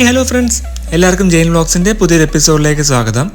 Hello friends, എല്ലാവർക്കും ജെയിൻ വ്ളോഗ്സിൻ്റെ പുതിയൊരു എപ്പിസോഡിലേക്ക് സ്വാഗതം.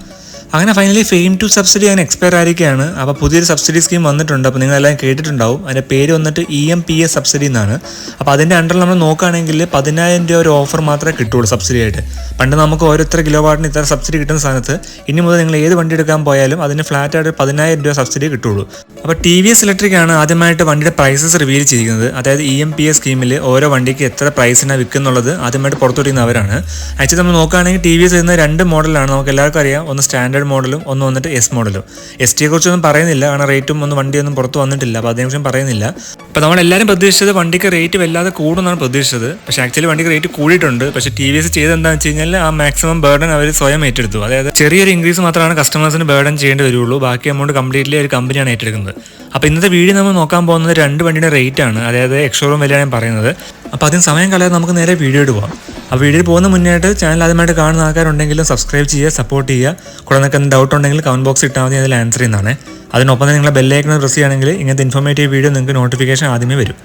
അങ്ങനെ ഫൈനലി ഫെയിം ടു സബ്സിഡി അങ്ങനെ എക്സ്പയർ ആയിരിക്കുകയാണ്. അപ്പോൾ പുതിയൊരു സബ്സിഡി സ്കീം വന്നിട്ടുണ്ട്. അപ്പോൾ നിങ്ങളെല്ലാം കേട്ടിട്ടുണ്ടാവും. അതിൻ്റെ പേര് വന്നിട്ട് EMPS സബ്സിഡി എന്നാണ്. അപ്പോൾ അതിൻ്റെ അണ്ടറിൽ നമ്മൾ നോക്കുകയാണെങ്കിൽ 10,000 രൂപ ഒരു ഓഫർ മാത്രമേ കിട്ടുള്ളൂ സബ്സിഡി ആയിട്ട്. പണ്ട് നമുക്ക് ഓരോരുത്തർ കിലോ വാട്ടിന് ഇത്ര സബ്സിഡി കിട്ടുന്ന സ്ഥാനത്ത് ഇനി മുതൽ നിങ്ങൾ ഏത് വണ്ടി എടുക്കാൻ പോയാലും അതിന് ഫ്ലാറ്റായിട്ട് 10,000 രൂപ സബ്സിഡി കിട്ടുള്ളൂ. അപ്പോൾ TVS ഇലക്ട്രിക് ആണ് ആദ്യമായിട്ട് വണ്ടിയുടെ പ്രൈസസ് റിവീൽ ചെയ്തിരിക്കുന്നത്. അതായത് EMPS സ്കീമിൽ ഓരോ വണ്ടിക്ക് എത്ര പ്രൈസിനാണ് വിൽക്കുന്നുള്ളത് ആദ്യമായിട്ട് പുറത്തുവിടുന്ന അവരാണ്. ആക്ച്വലി നമ്മൾ നോക്കുകയാണെങ്കിൽ TVS വരുന്ന 2 മോഡലാണ്. നമുക്ക് എല്ലാവർക്കും അറിയാം. ഒന്ന് സ്റ്റാൻഡേർഡ് മോഡലും ഒന്ന് വന്നിട്ട് S മോഡലും. ST കുറിച്ചൊന്നും പറയുന്നില്ല, കാരണം റേറ്റും ഒന്നും വണ്ടിയൊന്നും പുറത്ത് വന്നിട്ടില്ല. അപ്പോൾ അതിനെക്കുറിച്ചും പറയുന്നില്ല. അപ്പോൾ നമ്മളെല്ലാവരും പ്രതീക്ഷിച്ചത് വണ്ടിക്ക് റേറ്റ് വല്ലാതെ കൂടുമെന്നാണ് പ്രതീക്ഷിച്ചത്. പക്ഷേ ആക്ച്വലി വണ്ടിക്ക് റേറ്റ് കൂടിയിട്ടുണ്ട്. പക്ഷേ TVS ചെയ്തെന്താണെന്ന് വെച്ച് കഴിഞ്ഞാൽ ആ മാക്സിമം ബേർഡൻ അവർ സ്വയം ഏറ്റെടുത്തു. അതായത് ചെറിയൊരു ഇൻക്രീസ് മാത്രമാണ് കസ്റ്റമേഴ്സിന് ബേർഡൻ ചെയ്യേണ്ടി വരുള്ളൂ. ബാക്കി എമൗണ്ട് കംപ്ലീറ്റ്ലി ഒരു കമ്പനിയാണ് ഏറ്റെടുക്കുന്നത്. അപ്പോൾ ഇന്നത്തെ വീഡിയോ നമ്മൾ നോക്കാൻ പോകുന്നത് 2 വണ്ടിയുടെ റേറ്റ് ആണ്. അതായത് എക്സ്ഷോറൂം വിലയാണ് ഞാൻ പറയുന്നത്. അപ്പോൾ അതിന് സമയം കളയാതെ നമുക്ക് നേരെ വീഡിയോയിട്ട് പോകാം. ആ വീഡിയോയിൽ പോകുന്ന മുന്നേയായിട്ട് ചാനൽ ആദ്യമായിട്ട് കാണുന്ന ആൾക്കാരുണ്ടെങ്കിലും സബ്സ്ക്രൈബ് ചെയ്യുക, സപ്പോർട്ട് ചെയ്യുക. കൂടെ നിങ്ങൾക്ക് എന്ത് ഡൗട്ട് ഉണ്ടെങ്കിൽ കമൻറ്റ് ബോക്സ് ഇട്ടാൽ മതി, അതിൽ ആൻസർ ചെയ്യുന്നതാണ്. അതിനൊപ്പം തന്നെ നിങ്ങളെ ബെല്ലൈക്കൺ പ്രസ് ചെയ്യുകയാണെങ്കിൽ ഇങ്ങനത്തെ ഇൻഫോർമേറ്റീവ് വീഡിയോ നിങ്ങൾക്ക് നോട്ടിഫിക്കേഷൻ ആദ്യമേ വരും.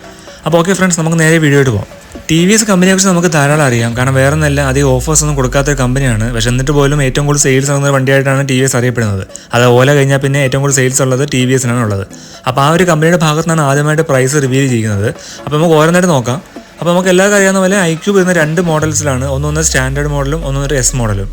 അപ്പോൾ ഓക്കെ ഫ്രണ്ട്സ്, നമുക്ക് നേരെ വീഡിയോയിട്ട് പോകാം. TVS കമ്പനിയെക്കുറിച്ച് നമുക്ക് ധാരാളം അറിയാം. കാരണം വേറെ ഒന്നല്ല, അധികം ഓഫേഴ്സ് ഒന്നും കൊടുക്കാത്തൊരു കമ്പനിയാണ്. പക്ഷേ എന്നിട്ട് പോലും ഏറ്റവും കൂടുതൽ സെയിൽസ് ആകുന്ന വണ്ടിയായിട്ടാണ് TVS അറിയപ്പെടുന്നത്. അത് ഓല കഴിഞ്ഞാൽ പിന്നെ ഏറ്റവും കൂടുതൽ സെയിൽസ് ഉള്ളത് TVSനാണ് ഉള്ളത്. അപ്പോൾ ആ ഒരു കമ്പനിയുടെ ഭാഗത്തു നിന്നാണ് ആദ്യമായിട്ട് പ്രൈസ് റിവീൽ ചെയ്യുന്നത്. അപ്പോൾ നമുക്ക് ഓരോന്നായിട്ട് നോക്കാം. അപ്പോൾ നമുക്ക് എല്ലാവർക്കും അറിയാവുന്ന പോലെ iQube വരുന്ന 2 മോഡൽസിലാണ്. ഒന്ന് സ്റ്റാൻഡേർഡ് മോഡലും ഒന്ന് S മോഡലും.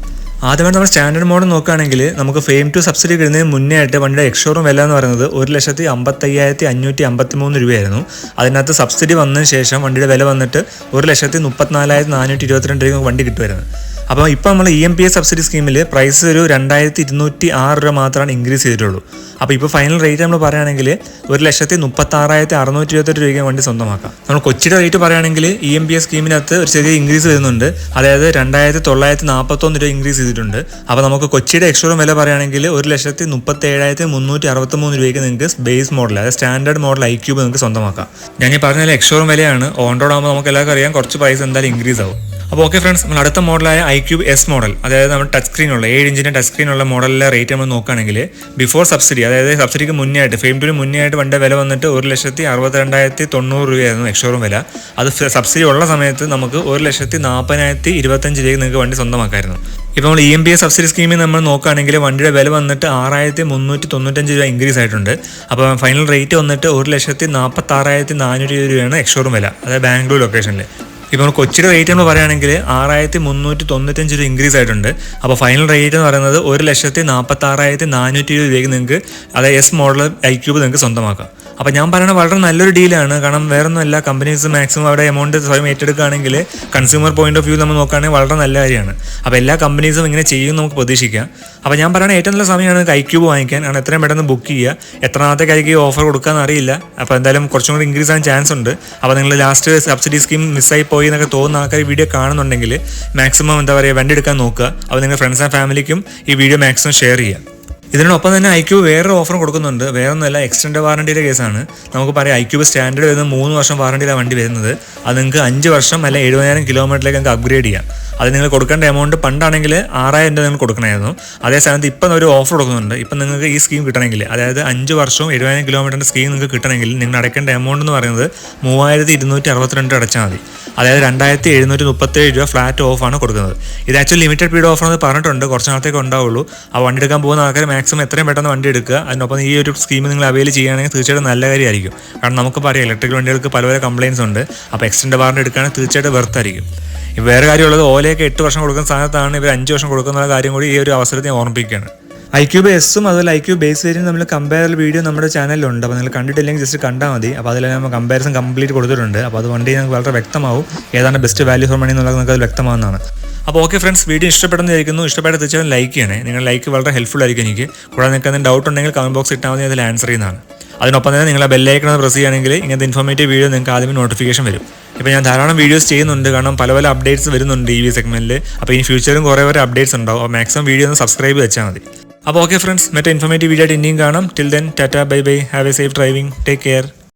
ആദ്യമായിട്ട് നമ്മൾ സ്റ്റാൻഡേർഡ് മോഡൽ നോക്കുകയാണെങ്കിൽ നമുക്ക് ഫെയിം ടു സബ്സിഡി കിട്ടുന്നതിന് മുന്നേ ആയിട്ട് വണ്ടിയുടെ എക്സ്ഷോറൂം വില എന്ന് പറയുന്നത് 1,55,553 രൂപയായിരുന്നു. അതിനകത്ത് സബ്സിഡി വന്നതിന് ശേഷം വണ്ടിയുടെ വില വന്നിട്ട് 1,34,422 രൂപ വണ്ടി കിട്ടുമായിരുന്നു. അപ്പോൾ ഇപ്പോൾ നമ്മൾ EMPS സബ്സിഡി സ്കീമിൽ പ്രൈസ് ഒരു 2,206 രൂപ മാത്രമാണ് ഇൻക്രീസ് ചെയ്തിട്ടുള്ളൂ. അപ്പോൾ ഇപ്പോൾ ഫൈനൽ റേറ്റ് നമ്മൾ പറയുകയാണെങ്കിൽ 1,36,628 രൂപയ്ക്ക് വണ്ടി സ്വന്തമാക്കാം. നമ്മൾ കൊച്ചിയുടെ റേറ്റ് പറയുകയാണെങ്കിൽ EMPS സ്കീമിനകത്ത് ഒരു ചെറിയ ഇൻക്രീസ് വരുന്നുണ്ട്. അതായത് 2,941 രൂപ ഇൻക്രീസ് ചെയ്തിട്ടുണ്ട്. അപ്പോൾ നമുക്ക് കൊച്ചിയുടെ എക്സ്ഷോറൂം വില പറയുകയാണെങ്കിൽ 1,37,363 രൂപയ്ക്ക് നിങ്ങൾക്ക് ബേസ് മോഡൽ, അതായത് സ്റ്റാൻഡേർഡ് മോഡൽ iQube നിങ്ങൾക്ക് സ്വന്തമാക്കാം. ഞാൻ ഈ പറഞ്ഞ എക്സ്ഷോറൂം വിലയാണ്. ഓൺ റോഡ് ആകുമ്പോൾ നമുക്ക് എല്ലാവർക്കും അറിയാം കുറച്ച് പ്രൈസ് എന്തായാലും ഇൻക്രീസ് ആവും. അപ്പോൾ ഓക്കെ ഫ്രണ്ട്സ്, നമ്മൾ അടുത്ത മോഡലായ iQube S മോഡൽ, അതായത് നമ്മൾ ടച്ച് സ്ക്രീനുള്ള 7 ഇഞ്ചിൻ്റെ ടച്ച് സ്ക്രീനുള്ള മോഡലിലെ റേറ്റ് നമ്മൾ നോക്കുകയാണെങ്കിൽ ബിഫോർ സബ്സിഡി, അതായത് സബ്സിഡിക്ക് മുന്നേ ആയിട്ട് ഫെയിം ടു മുന്നേ ആയിട്ട് വണ്ടിയുടെ വില വന്നിട്ട് 1,62,90 രൂപയായിരുന്നു എക്സ്ഷോറൂം വില. അത് സബ്സിഡി ഉള്ള സമയത്ത് നമുക്ക് 1,40,025 രൂപയ്ക്ക് നിങ്ങൾക്ക് വണ്ടി സ്വന്തമാക്കായിരുന്നു. ഇപ്പോൾ നമ്മൾ EMPS സബ്സിഡി സ്കീമിൽ നമ്മൾ നോക്കുകയാണെങ്കിൽ വണ്ടിയുടെ വില വന്നിട്ട് 6,395 രൂപ ഇൻക്രീസ് ആയിട്ടുണ്ട്. അപ്പോൾ ഫൈനൽ റേറ്റ് വന്നിട്ട് 1,46,400 രൂപയാണ് എക്സ്ഷോറൂം വില, അതായത് ബാംഗ്ലൂർ ലൊക്കേഷനിൽ. ഇപ്പോൾ നമ്മൾ കൊച്ചിയുടെ റേറ്റ് നമ്മൾ പറയുകയാണെങ്കിൽ 6,395 രൂപ ഇൻക്രീസ് ആയിട്ടുണ്ട്. അപ്പോൾ ഫൈനൽ റേറ്റ് എന്ന് പറയുന്നത് 1,46,420 രൂപയ്ക്ക് നിങ്ങൾക്ക്, അതായത് S മോഡൽ iQube നിങ്ങൾക്ക് സ്വന്തമാക്കാം. അപ്പോൾ ഞാൻ പറയുന്നത് വളരെ നല്ലൊരു ഡീലാണ്. കാരണം വേറെ ഒന്നുമല്ല, കമ്പനീസ് മാക്സിമം അവിടെ എമൗണ്ട് സ്വയം ഏറ്റെടുക്കുകയാണെങ്കിൽ കൺസ്യൂമർ പോയിന്റ് ഓഫ് വ്യൂ നമ്മൾ നോക്കുകയാണെങ്കിൽ വളരെ നല്ല കാര്യമാണ്. അപ്പോൾ എല്ലാ കമ്പനീസും ഇങ്ങനെ ചെയ്യും നമുക്ക് പ്രതീക്ഷിക്കാം. അപ്പോൾ ഞാൻ പറയുന്നത് ഏറ്റവും നല്ല സമയമാണ് iQube വാങ്ങിക്കാൻ. കാരണം എത്രയും പെട്ടെന്ന് ബുക്ക് ചെയ്യുക. എത്ര നാളത്തേക്കായിരിക്കും ഈ ഓഫർ കൊടുക്കാമെന്ന് അറിയില്ല. അപ്പോൾ എന്തായാലും കുറച്ചും കൂടി ഇൻക്രീസ് ആകാൻ ചാൻസ് ഉണ്ട്. അപ്പോൾ നിങ്ങൾ ലാസ്റ്റ് സബ്സിഡി സ്കീം മിസ്സായി പോയി എന്നൊക്കെ തോന്നുന്ന ആൾക്കാർ ഈ വീഡിയോ കാണുന്നുണ്ടെങ്കിൽ മാക്സിമം വണ്ടി എടുക്കാൻ നോക്കുക. അപ്പോൾ നിങ്ങൾ ഫ്രണ്ട്സ് ആൻഡ് ഫാമിലിക്കും ഈ വീഡിയോ മാക്സിമം ഷെയർ ചെയ്യുക. ഇതിനോടൊപ്പം തന്നെ iQube വേറൊരു ഓഫറും കൊടുക്കുന്നുണ്ട്. വേറെ ഒന്നുമല്ല, എക്സ്റ്റൻഡ് വാറണ്ടിയുടെ കേസാണ്. നമുക്ക് പറയാം iQube സ്റ്റാൻഡേർഡ് വരുന്നത് 3 വർഷം വാറണ്ടിയിലാണ് വണ്ടി വരുന്നത്. അത് നിങ്ങൾക്ക് 5 വർഷം അല്ല 70,000 കിലോമീറ്ററിലേക്ക് നിങ്ങൾക്ക് അപ്ഗ്രേഡ് ചെയ്യാം. അത് നിങ്ങൾ കൊടുക്കേണ്ട എമൗണ്ട് പണ്ടാണെങ്കിൽ 6,000 രൂപ നിങ്ങൾ കൊടുക്കണമായിരുന്നു. അതേ സ്ഥാനത്ത് ഇപ്പം ഒരു ഓഫർ കൊടുക്കുന്നുണ്ട്. ഇപ്പം നിങ്ങൾക്ക് ഈ സ്കീം കിട്ടണമെങ്കിൽ, അതായത് 5 വർഷവും 70,000 കിലോമീറ്ററിൻ്റെ സ്കീം നിങ്ങൾക്ക് കിട്ടണമെങ്കിൽ നിങ്ങൾ അടയ്ക്കേണ്ട എമൗണ്ട് എന്ന് പറയുന്നത് 3,262 അടച്ചാൽ മതി. അതായത് 2,737 രൂപ ഫ്ലാറ്റ് ഓഫാണ് കൊടുക്കുന്നത്. ഇത് ആക്ച്വലി ലിമിറ്റഡ് പീരീഡ് ഓഫർ എന്ന് പറഞ്ഞിട്ടുണ്ട്, കുറച്ച് നാളത്തേക്ക് ഉണ്ടാവുള്ളൂ. ആ വണ്ടി എടുക്കാൻ പോകുന്ന ആൾക്കാർ മാക്സിമം എത്രയും പെട്ടെന്ന് വണ്ടി എടുക്കുക. അതിനൊപ്പം ഈ ഒരു സ്കീം നിങ്ങൾ അവൈൽ ചെയ്യുകയാണെങ്കിൽ തീർച്ചയായിട്ടും നല്ല കാര്യമായിരിക്കും. കാരണം നമുക്ക് പറയാം ഇലക്ട്രിക് വണ്ടികൾക്ക് പല കംപ്ലയിൻസ് ഉണ്ട്. അപ്പോൾ എക്സ്റ്റൻഡ് വാറണ്ടി എടുക്കുകയാണെങ്കിൽ തീർച്ചയായിട്ടും വെർത്തായിരിക്കും. വേറെ കാര്യമുള്ളത് ഓലയൊക്കെ 8 വർഷം കൊടുക്കുന്ന സ്ഥാനത്താണ് ഇവർ 5 വർഷം കൊടുക്കുന്ന കാര്യം കൂടി ഈ ഒരു അവസരത്തിൽ ഞാൻ ഓർമ്മിപ്പിക്കുകയാണ്. iQube Sഉം അതുപോലെ iQube ബേസ് വേരിയൻറ്റ് നമ്മൾ കമ്പയർ വീഡിയോ നമ്മുടെ ചാനലിലുണ്ട്. അപ്പോൾ നിങ്ങൾ കണ്ടിട്ടില്ലെങ്കിൽ ജസ്റ്റ് കണ്ടാൽ മതി. അപ്പോൾ അതിൽ നമ്മൾ കമ്പാരിസൺ കംപ്ലീറ്റ് കൊടുത്തിട്ടുണ്ട്. അപ്പോൾ അത് വണ്ടി ഞങ്ങൾക്ക് വളരെ വ്യക്തമാവും ഏതാണ് ബെസ്റ്റ് വാല്യൂ ഫോർ മണി എന്നുള്ളത് നിങ്ങൾക്ക് അത് വ്യക്തമാവുന്നതാണ്. അപ്പോൾ ഓക്കെ ഫ്രണ്ട്സ്, വീഡിയോ ഇഷ്ടപ്പെടുന്നതായിരിക്കുന്നു. ഇഷ്ടപ്പെട്ട തീർച്ചയായും ലൈക്ക് ചെയ്യണേ. നിങ്ങൾ ലൈക്ക് വളരെ ഹെൽപ്ഫുൾ ആയിരിക്കും എനിക്ക്. കൂടാതെ നിങ്ങൾക്ക് എന്തെങ്കിലും ഡൗട്ട് ഉണ്ടെങ്കിൽ കമൻറ്റ് ബോക്സ് ഇട്ടാൽ മതി, അതിൽ ആൻസർ ചെയ്യുന്നതാണ്. അതിനൊപ്പം തന്നെ നിങ്ങൾ ബെല്ലൈക്കൺ പ്രസ് ചെയ്യുകയാണെങ്കിൽ ഇങ്ങനത്തെ ഇൻഫോർമേറ്റീവ് വീഡിയോ നിങ്ങൾക്ക് ആദ്യമേ നോട്ടിഫിക്കേഷൻ വരും. ഇപ്പോൾ ഞാൻ ധാരാളം വീഡിയോസ് ചെയ്യുന്നുണ്ട്, കാരണം പല അപ്ഡേറ്റ്സ് വരുന്നുണ്ട് EV സെഗ്മെൻറ്റിൽ. അപ്പോൾ ഈ ഫ്യൂച്ചറും കുറേ അപ്ഡേറ്റ്സ് ഉണ്ടാവും. അപ്പോൾ മാക്സിമം വീഡിയോ ഒന്ന് സബ്സ്ക്രൈബ് വെച്ചാൽ മതി. അപ്പോൾ ഓക്കെ ഫ്രണ്ട്സ്, മറ്റേ ഇൻഫോർമേറ്റീവ് വീഡിയോ ആയിട്ട് ഇനിയും കാണാം. Till then Tata, bye bye, have A safe driving, take care.